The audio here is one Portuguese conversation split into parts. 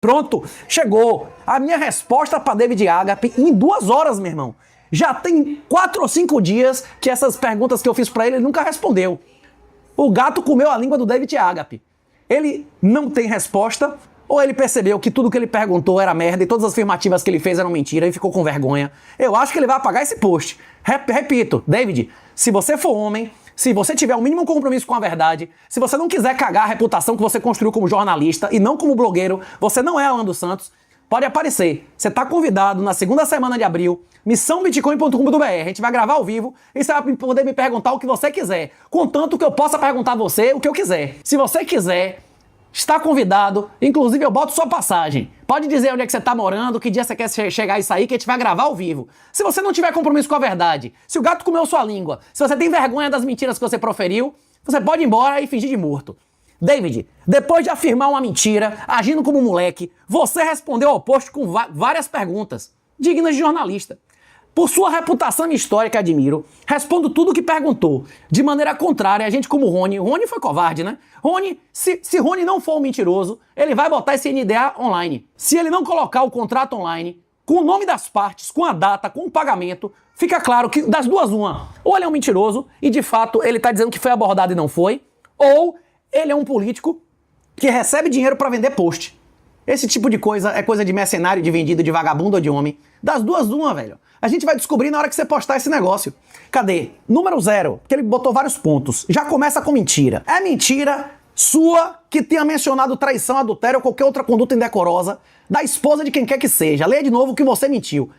Pronto, chegou. A minha resposta para David Agape em 2 horas, meu irmão. Já tem 4 ou 5 dias que essas perguntas que eu fiz para ele nunca respondeu. O gato comeu a língua do David Agape. Ele não tem resposta, ou ele percebeu que tudo que ele perguntou era merda e todas as afirmativas que ele fez eram mentira e ficou com vergonha. Eu acho que ele vai apagar esse post. Repito, David, se você for homem, se você tiver o mínimo compromisso com a verdade, se você não quiser cagar a reputação que você construiu como jornalista e não como blogueiro, você não é Alan dos Santos, pode aparecer. Você está convidado na segunda semana de abril, missãobitcoin.com.br. A gente vai gravar ao vivo e você vai poder me perguntar o que você quiser, contanto que eu possa perguntar a você o que eu quiser. Se você quiser, está convidado, inclusive eu boto sua passagem. Pode dizer onde é que você está morando, que dia você quer chegar e sair, que a gente vai gravar ao vivo. Se você não tiver compromisso com a verdade, se o gato comeu sua língua, se você tem vergonha das mentiras que você proferiu, você pode ir embora e fingir de morto. David, depois de afirmar uma mentira, agindo como um moleque, você respondeu ao post com várias perguntas, dignas de jornalista. Por sua reputação histórica, admiro, respondo tudo o que perguntou. De maneira contrária, a gente como Rony foi covarde, né? Se Rony não for um mentiroso, ele vai botar esse NDA online. Se ele não colocar o contrato online, com o nome das partes, com a data, com o pagamento, fica claro que das duas uma. Ou ele é um mentiroso e de fato ele tá dizendo que foi abordado e não foi, ou ele é um político que recebe dinheiro para vender post. Esse tipo de coisa é coisa de mercenário, de vendido, de vagabundo ou de homem. Das duas uma, velho. A gente vai descobrir na hora que você postar esse negócio. Cadê? Número 0, porque ele botou vários pontos. Já começa com mentira. É mentira sua que tenha mencionado traição, adultério ou qualquer outra conduta indecorosa da esposa de quem quer que seja. Leia de novo que você mentiu.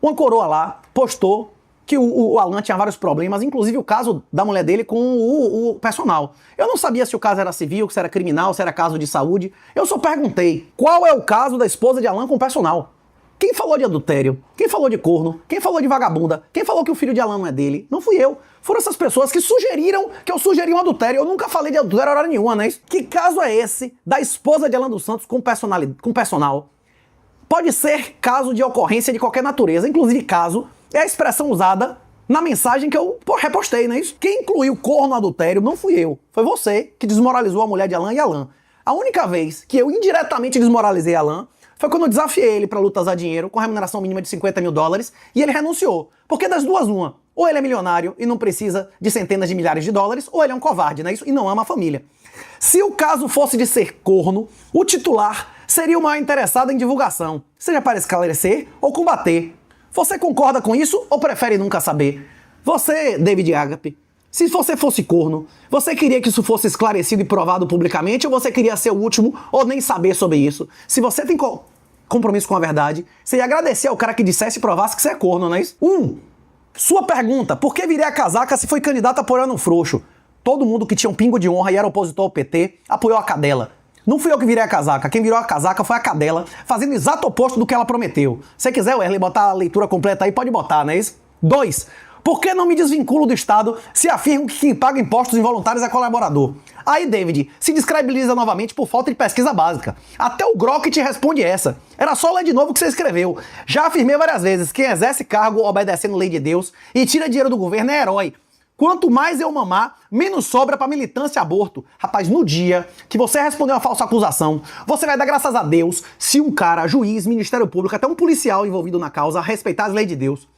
Uma coroa lá postou que o Alan tinha vários problemas, inclusive o caso da mulher dele com o personal. Eu não sabia se o caso era civil, se era criminal, se era caso de saúde. Eu só perguntei, qual é o caso da esposa de Alan com o personal? Quem falou de adultério? Quem falou de corno? Quem falou de vagabunda? Quem falou que o filho de Alan não é dele? Não fui eu. Foram essas pessoas que sugeriram que eu sugeri um adultério. Eu nunca falei de adultério hora nenhuma, não é isso? Que caso é esse da esposa de Alan dos Santos com personal? Pode ser caso de ocorrência de qualquer natureza, inclusive caso é a expressão usada na mensagem que eu repostei, não é isso? Quem incluiu corno no adultério não fui eu. Foi você que desmoralizou a mulher de Alan e Alan. A única vez que eu indiretamente desmoralizei Alan foi quando eu desafiei ele para lutas a dinheiro com remuneração mínima de $50 mil e ele renunciou. Porque das duas uma, ou ele é milionário e não precisa de centenas de milhares de dólares, ou ele é um covarde, não é isso? E não ama a família. Se o caso fosse de ser corno, o titular seria o maior interessado em divulgação, seja para esclarecer ou combater. Você concorda com isso ou prefere nunca saber? Você, David Agape, se você fosse corno, você queria que isso fosse esclarecido e provado publicamente ou você queria ser o último ou nem saber sobre isso? Se você tem compromisso com a verdade, você ia agradecer ao cara que dissesse e provasse que você é corno, não é isso? Sua pergunta, por que virei a casaca se foi candidato apoiando um frouxo? Todo mundo que tinha um pingo de honra e era opositor ao PT apoiou a cadela. Não fui eu que virei a casaca, quem virou a casaca foi a cadela, fazendo o exato oposto do que ela prometeu. Se você quiser, Wesley, botar a leitura completa aí, pode botar, não é isso? 2. Por que não me desvinculo do Estado se afirmo que quem paga impostos involuntários é colaborador? Aí, David, se descredibiliza novamente por falta de pesquisa básica. Até o Grok te responde essa. Era só ler de novo o que você escreveu. Já afirmei várias vezes, quem exerce cargo obedecendo lei de Deus e tira dinheiro do governo é herói. Quanto mais eu mamar, menos sobra pra militância e aborto. Rapaz, no dia que você responder uma falsa acusação, você vai dar graças a Deus se um cara, juiz, Ministério Público, até um policial envolvido na causa, respeitar as leis de Deus.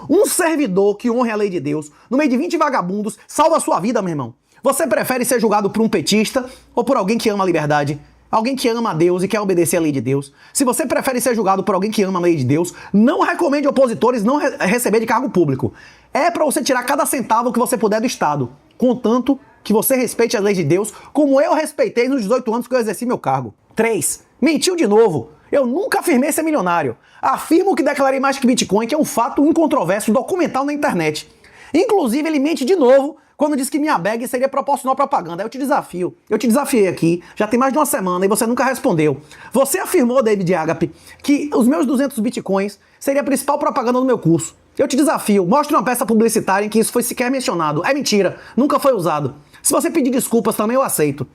Um servidor que honre a lei de Deus, no meio de 20 vagabundos, salva a sua vida, meu irmão. Você prefere ser julgado por um petista ou por alguém que ama a liberdade? Alguém que ama a Deus e quer obedecer a lei de Deus? Se você prefere ser julgado por alguém que ama a lei de Deus, não recomende opositores não receber de cargo público. É pra você tirar cada centavo que você puder do Estado, contanto que você respeite as leis de Deus, como eu respeitei nos 18 anos que eu exerci meu cargo. 3. Mentiu de novo. Eu nunca afirmei ser milionário. Afirmo que declarei mais que Bitcoin, que é um fato incontroverso, documental na internet. Inclusive, ele mente de novo quando diz que minha bag seria proporcional à propaganda. Eu te desafio. Eu te desafiei aqui, já tem mais de uma semana e você nunca respondeu. Você afirmou, David Agape, que os meus 200 Bitcoins seria a principal propaganda do meu curso. Eu te desafio, mostre uma peça publicitária em que isso foi sequer mencionado. É mentira, nunca foi usado. Se você pedir desculpas também eu aceito.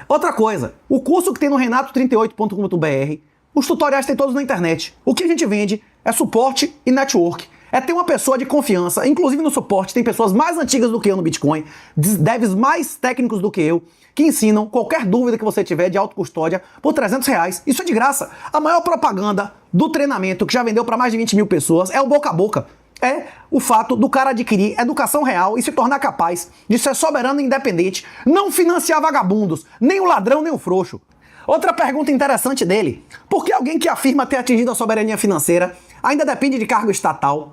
Outra coisa, o curso que tem no renato38.com.br, os tutoriais tem todos na internet. O que a gente vende é suporte e network. é ter uma pessoa de confiança, inclusive no suporte, tem pessoas mais antigas do que eu no Bitcoin, devs mais técnicos do que eu, que ensinam qualquer dúvida que você tiver de autocustódia por R$300. Isso é de graça. A maior propaganda do treinamento, que já vendeu para mais de 20 mil pessoas, é o boca a boca. É o fato do cara adquirir educação real e se tornar capaz de ser soberano e independente, não financiar vagabundos, nem o ladrão, nem o frouxo. Outra pergunta interessante dele: por que alguém que afirma ter atingido a soberania financeira ainda depende de cargo estatal?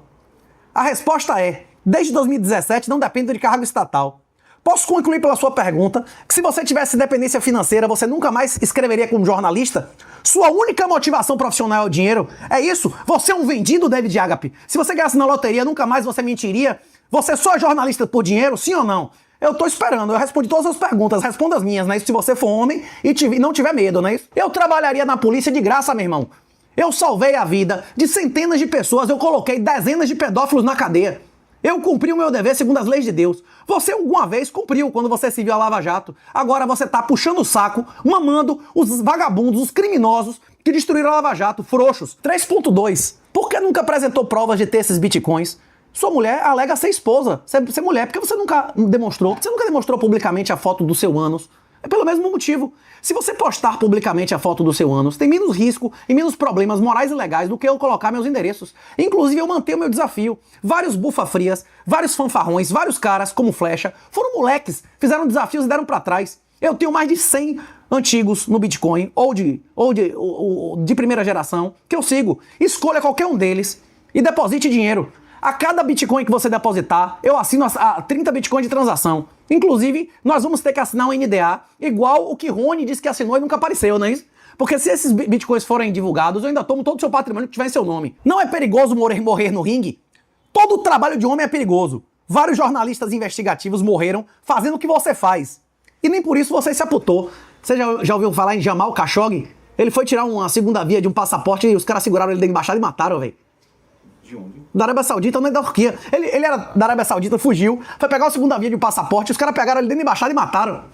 A resposta é: desde 2017 não depende de cargo estatal. Posso concluir pela sua pergunta que se você tivesse independência financeira, você nunca mais escreveria como jornalista? Sua única motivação profissional é o dinheiro? É isso? Você é um vendido, David Agape? Se você ganhasse na loteria, nunca mais você mentiria? Você só é jornalista por dinheiro, sim ou não? Eu tô esperando, eu respondi todas as perguntas, responda as minhas, né? Se você for homem e não tiver medo, né? Eu trabalharia na polícia de graça, meu irmão. Eu salvei a vida de centenas de pessoas, eu coloquei dezenas de pedófilos na cadeia. Eu cumpri o meu dever segundo as leis de Deus. Você alguma vez cumpriu quando você se viu a Lava Jato. Agora você tá puxando o saco, mamando os vagabundos, os criminosos que destruíram a Lava Jato, frouxos. 3.2. Por que nunca apresentou provas de ter esses bitcoins? Sua mulher alega ser esposa, ser mulher. Por que você nunca demonstrou? Você nunca demonstrou publicamente a foto do seu ânus? É pelo mesmo motivo. Se você postar publicamente a foto do seu ânus, tem menos risco e menos problemas morais e legais do que eu colocar meus endereços. Inclusive, eu mantenho meu desafio. Vários bufa-frias, vários fanfarrões, vários caras, como Flecha, foram moleques, fizeram desafios e deram pra trás. Eu tenho mais de 100 antigos no Bitcoin, ou de primeira geração, que eu sigo. Escolha qualquer um deles e deposite dinheiro. A cada Bitcoin que você depositar, eu assino a 30 Bitcoins de transação. Inclusive, nós vamos ter que assinar um NDA, igual o que Rony disse que assinou e nunca apareceu, não é isso? Porque se esses Bitcoins forem divulgados, eu ainda tomo todo o seu patrimônio que tiver em seu nome. Não é perigoso morrer no ringue? Todo o trabalho de homem é perigoso. Vários jornalistas investigativos morreram fazendo o que você faz. E nem por isso você se aputou. Você já ouviu falar em Jamal Khashoggi? Ele foi tirar uma segunda via de um passaporte e os caras seguraram ele da embaixada e mataram, velho. De onde? Da Arábia Saudita, não é da Turquia. Ele era da Arábia Saudita, fugiu, foi pegar a segunda via de um passaporte, os caras pegaram ele dentro da embaixada e mataram.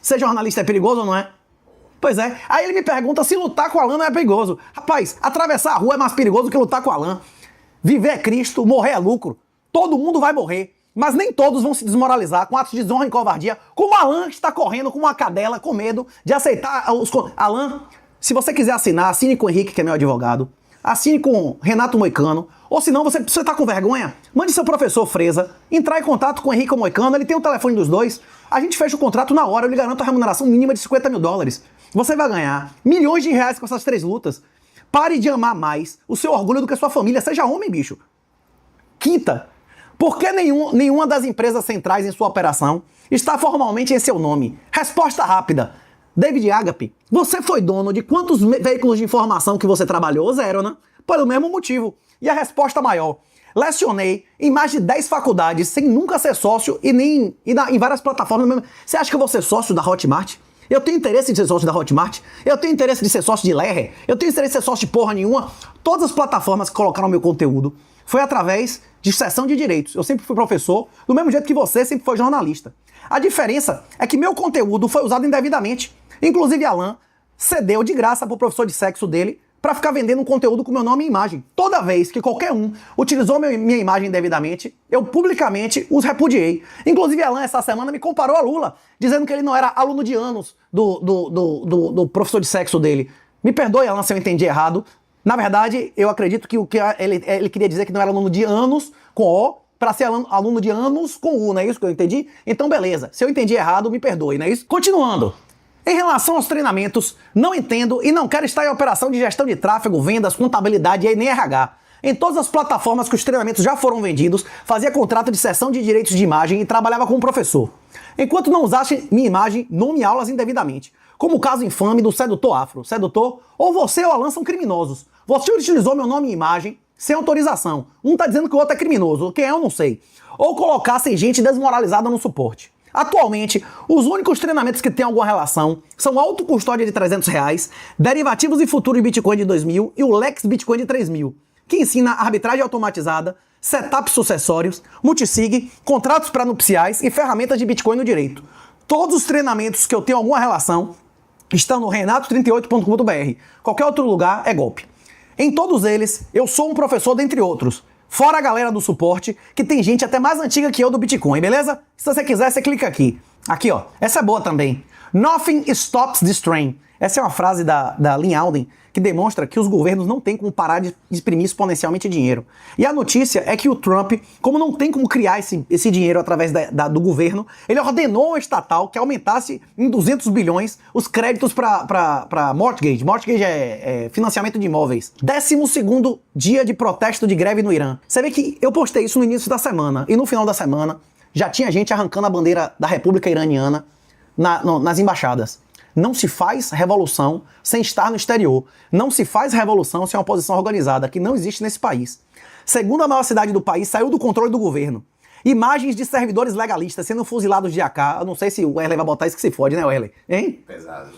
Ser jornalista é perigoso ou não é? Pois é. Aí ele me pergunta se lutar com a lã não é perigoso. Rapaz, atravessar a rua é mais perigoso que lutar com a lã. Viver é Cristo, morrer é lucro. Todo mundo vai morrer, mas nem todos vão se desmoralizar com atos de desonra e covardia, como Alan está correndo como uma cadela com medo de aceitar os... Alan, se você quiser assinar, assine com o Henrique, que é meu advogado. Assine com Renato Moicano, ou se não, você tá com vergonha, mande seu professor Freza entrar em contato com o Henrique Moicano, ele tem o telefone dos dois, a gente fecha o contrato na hora, eu lhe garanto a remuneração mínima de $50 mil. Você vai ganhar milhões de reais com essas 3 lutas. Pare de amar mais o seu orgulho do que a sua família, seja homem, bicho. Quinta, por que nenhuma das empresas centrais em sua operação está formalmente em seu nome? Resposta rápida. David Agape, você foi dono de quantos veículos de informação que você trabalhou? 0, né? Pelo mesmo motivo. E a resposta maior. Lecionei em mais de 10 faculdades sem nunca ser sócio em várias plataformas mesmo. Você acha que eu vou ser sócio da Hotmart? Eu tenho interesse em ser sócio da Hotmart? Eu tenho interesse de ser sócio de Lerre? Eu tenho interesse de ser sócio de porra nenhuma? Todas as plataformas que colocaram meu conteúdo foi através de cessão de direitos. Eu sempre fui professor, do mesmo jeito que você sempre foi jornalista. A diferença é que meu conteúdo foi usado indevidamente. Inclusive, Alan cedeu de graça pro professor de sexo dele para ficar vendendo um conteúdo com meu nome e imagem. Toda vez que qualquer um utilizou minha imagem indevidamente, eu publicamente os repudiei. Inclusive, Alan, essa semana, me comparou a Lula, dizendo que ele não era aluno de anos do professor de sexo dele. Me perdoe, Alan, se eu entendi errado. Na verdade, eu acredito que o que ele queria dizer que não era aluno de anos com O, para ser aluno de anos com U, não é isso que eu entendi? Então, beleza. Se eu entendi errado, me perdoe, não é isso? Continuando. Em relação aos treinamentos, não entendo e não quero estar em operação de gestão de tráfego, vendas, contabilidade e nem RH. Em todas as plataformas que os treinamentos já foram vendidos, fazia contrato de cessão de direitos de imagem e trabalhava como professor. Enquanto não usasse minha imagem, nome e aulas indevidamente. Como o caso infame do sedutor afro. Sedutor, ou você ou Alan são criminosos. Você utilizou meu nome e imagem sem autorização. Um tá dizendo que o outro é criminoso, quem é eu não sei. Ou colocassem gente desmoralizada no suporte. Atualmente, os únicos treinamentos que têm alguma relação são autocustódia de R$300, derivativos e futuro de Bitcoin de 2.000 e o Lex Bitcoin de 3.000, que ensina arbitragem automatizada, setups sucessórios, multisig, contratos pré-nupciais e ferramentas de Bitcoin no direito. Todos os treinamentos que eu tenho alguma relação estão no renato38.com.br. Qualquer outro lugar é golpe. Em todos eles, eu sou um professor dentre outros. Fora a galera do suporte, que tem gente até mais antiga que eu do Bitcoin, beleza? Se você quiser, você clica aqui. Aqui, ó. Essa é boa também. Nothing stops this train. Essa é uma frase da Lynn Alden que demonstra que os governos não têm como parar de exprimir exponencialmente dinheiro. E a notícia é que o Trump, como não tem como criar esse dinheiro através do governo, ele ordenou ao estatal que aumentasse em 200 bilhões os créditos para mortgage. Mortgage é financiamento de imóveis. 12º dia de protesto de greve no Irã. Você vê que eu postei isso no início da semana e no final da semana já tinha gente arrancando a bandeira da República Iraniana nas embaixadas. Não se faz revolução sem estar no exterior. Não se faz revolução sem uma oposição organizada, que não existe nesse país. Segunda maior cidade do país saiu do controle do governo. Imagens de servidores legalistas sendo fuzilados de AK. Eu não sei se o Wesley vai botar isso que se fode, né, Wesley? Hein? Pesado.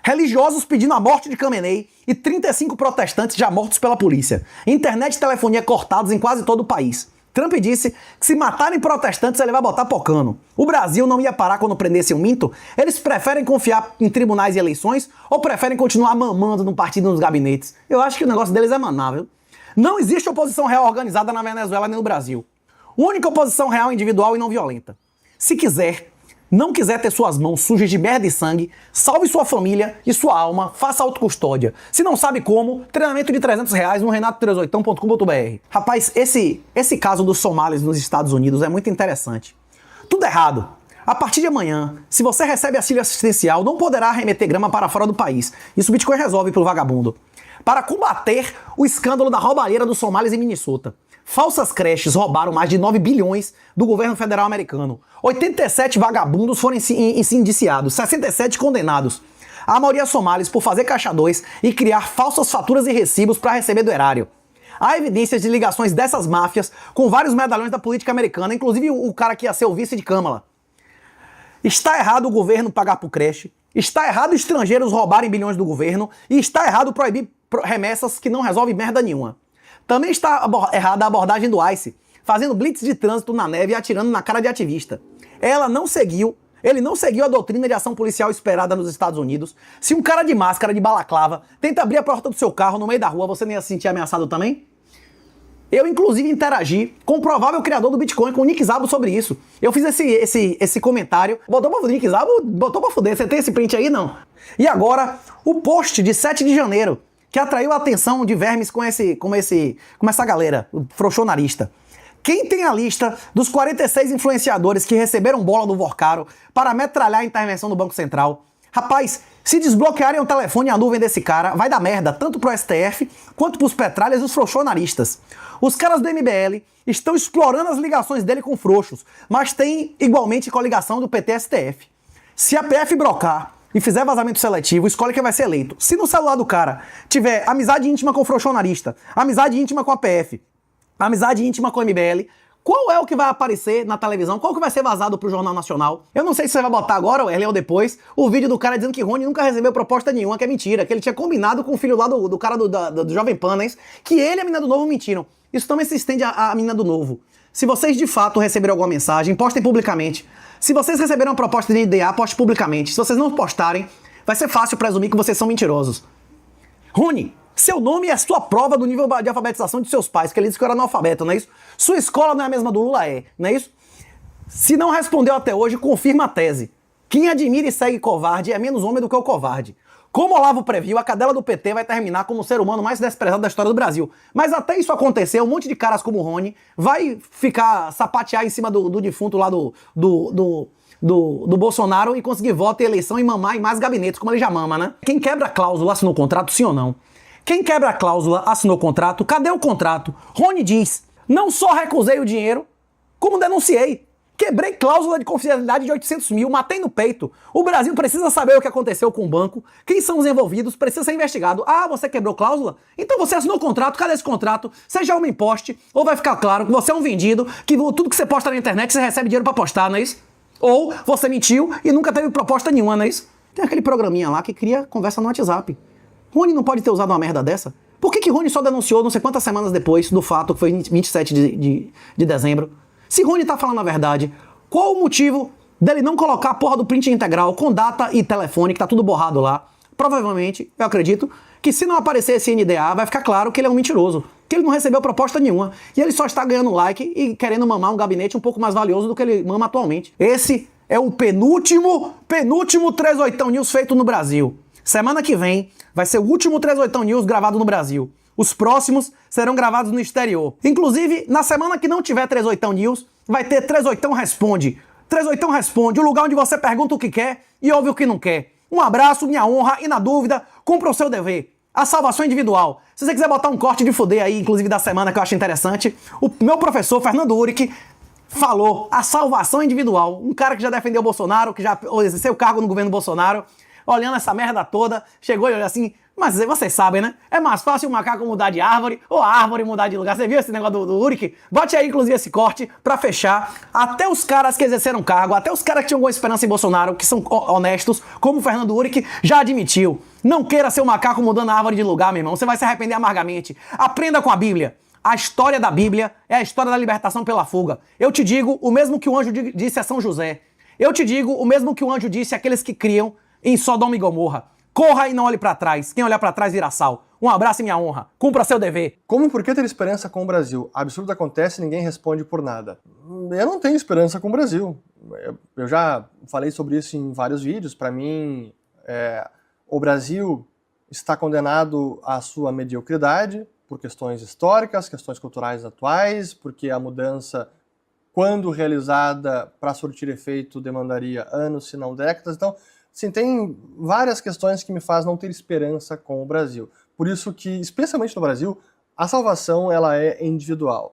Religiosos pedindo a morte de Khamenei e 35 protestantes já mortos pela polícia. Internet e telefonia cortados em quase todo o país. Trump disse que se matarem protestantes ele vai botar pocano. O Brasil não ia parar quando prendesse um minto? Eles preferem confiar em tribunais e eleições ou preferem continuar mamando no partido e nos gabinetes? Eu acho que o negócio deles é manável. Não existe oposição real organizada na Venezuela nem no Brasil. Única oposição real individual e não violenta. Se não quiser ter suas mãos sujas de merda e sangue, salve sua família e sua alma, faça autocustódia. Se não sabe como, treinamento de R$300 no renato38.com.br. Rapaz, esse caso dos somalis nos Estados Unidos é muito interessante. Tudo errado. A partir de amanhã, se você recebe auxílio assistencial, não poderá remeter grama para fora do país. Isso o Bitcoin resolve pro vagabundo. Para combater o escândalo da roubalheira dos somalis em Minnesota. Falsas creches roubaram mais de 9 bilhões do governo federal americano. 87 vagabundos foram indiciados, 67 condenados. A maioria somalis por fazer caixa 2 e criar falsas faturas e recibos para receber do erário. Há evidências de ligações dessas máfias com vários medalhões da política americana, inclusive o cara que ia ser o vice de Kamala. Está errado o governo pagar por creche, está errado estrangeiros roubarem bilhões do governo e está errado proibir remessas que não resolvem merda nenhuma. Também está errada a abordagem do ICE, fazendo blitz de trânsito na neve e atirando na cara de ativista. Ele não seguiu a doutrina de ação policial esperada nos Estados Unidos. Se um cara de máscara, de balaclava, tenta abrir a porta do seu carro no meio da rua, você nem ia se sentir ameaçado também? Eu, inclusive, interagi com o provável criador do Bitcoin, com o Nick Szabo, sobre isso. Eu fiz esse comentário. Botou pra fuder, Nick Szabo? Botou pra fuder. Você tem esse print aí? Não. E agora, o post de 7 de janeiro, que atraiu a atenção de vermes com essa galera, frouxonarista. Quem tem a lista dos 46 influenciadores que receberam bola do Vorcaro para metralhar a intervenção do Banco Central? Rapaz, se desbloquearem o telefone e a nuvem desse cara, vai dar merda tanto pro STF quanto pros petralhas e os frouxonaristas. Os caras do MBL estão explorando as ligações dele com frouxos, mas tem igualmente coligação do PT-STF. Se a PF brocar e fizer vazamento seletivo, escolhe quem vai ser eleito. Se no celular do cara tiver amizade íntima com o frouxonarista, amizade íntima com a PF, amizade íntima com o MBL, qual é o que vai aparecer na televisão? Qual que vai ser vazado pro Jornal Nacional? Eu não sei se você vai botar agora, ou depois, o vídeo do cara dizendo que Rony nunca recebeu proposta nenhuma, que é mentira, que ele tinha combinado com o filho lá do cara do Jovem Pan, né? Que ele e a menina do Novo mentiram. Isso também se estende à menina do Novo. Se vocês de fato receberam alguma mensagem, postem publicamente. Se vocês receberam uma proposta de IDA, poste publicamente. Se vocês não postarem, vai ser fácil presumir que vocês são mentirosos. Rony, seu nome é a sua prova do nível de alfabetização de seus pais, que ele disse que eu era analfabeto, não é isso? Sua escola não é a mesma do Lula, não é isso? Se não respondeu até hoje, confirma a tese. Quem admira e segue covarde é menos homem do que o covarde. Como Olavo previu, a cadela do PT vai terminar como o ser humano mais desprezado da história do Brasil. Mas até isso acontecer, um monte de caras como o Rony vai ficar sapatear em cima do defunto lá do Bolsonaro e conseguir voto e eleição e mamar em mais gabinetes, como ele já mama, né? Quem quebra a cláusula assinou o contrato, sim ou não? Quem quebra a cláusula assinou o contrato, cadê o contrato? Rony diz, não só recusei o dinheiro, como denunciei. Quebrei cláusula de confidencialidade de 800 mil, matei no peito. O Brasil precisa saber o que aconteceu com o banco, quem são os envolvidos, precisa ser investigado. Ah, você quebrou cláusula? Então você assinou o contrato, cadê esse contrato? Seja uma imposte, ou vai ficar claro que você é um vendido, que tudo que você posta na internet você recebe dinheiro pra postar, não é isso? Ou você mentiu e nunca teve proposta nenhuma, não é isso? Tem aquele programinha lá que cria conversa no WhatsApp. Rony não pode ter usado uma merda dessa? Por que Rony só denunciou não sei quantas semanas depois do fato, que foi 27 de dezembro? Se Rony tá falando a verdade, qual o motivo dele não colocar a porra do print integral com data e telefone, que tá tudo borrado lá? Provavelmente, eu acredito, que se não aparecer esse NDA, vai ficar claro que ele é um mentiroso. que ele não recebeu proposta nenhuma. E ele só está ganhando like e querendo mamar um gabinete um pouco mais valioso do que ele mama atualmente. Esse é o penúltimo 38 News feito no Brasil. Semana que vem vai ser o último 38 News gravado no Brasil. Os próximos serão gravados no exterior. Inclusive, na semana que não tiver 38 News, vai ter 38 Responde. 38 Responde, o lugar onde você pergunta o que quer e ouve o que não quer. Um abraço, minha honra, e na dúvida, cumpra o seu dever. A salvação individual. Se você quiser botar um corte de fuder aí, inclusive da semana, que eu acho interessante, o meu professor, Fernando Uric, falou a salvação individual. Um cara que já defendeu o Bolsonaro, que já exerceu o cargo no governo Bolsonaro, olhando essa merda toda, chegou e olhou assim, mas vocês sabem, né? É mais fácil o macaco mudar de árvore ou a árvore mudar de lugar. Você viu esse negócio do Uric? Bote aí, inclusive, esse corte pra fechar. Até os caras que exerceram cargo, até os caras que tinham alguma esperança em Bolsonaro, que são honestos, como o Fernando Uric, já admitiu. Não queira ser o macaco mudando a árvore de lugar, meu irmão. Você vai se arrepender amargamente. Aprenda com a Bíblia. A história da Bíblia é a história da libertação pela fuga. Eu te digo o mesmo que o anjo disse a São José. Eu te digo o mesmo que o anjo disse àqueles que criam em Sodoma e Gomorra. Corra e não olhe pra trás. Quem olhar pra trás vira sal. Um abraço e minha honra. Cumpra seu dever. Como e por que ter esperança com o Brasil? Absurdo acontece e ninguém responde por nada. Eu não tenho esperança com o Brasil. Eu já falei sobre isso em vários vídeos. Para mim, o Brasil está condenado à sua mediocridade por questões históricas, questões culturais atuais, porque a mudança, quando realizada para surtir efeito, demandaria anos, se não décadas. Então, sim, tem várias questões que me fazem não ter esperança com o Brasil. Por isso que, especialmente no Brasil, a salvação ela é individual.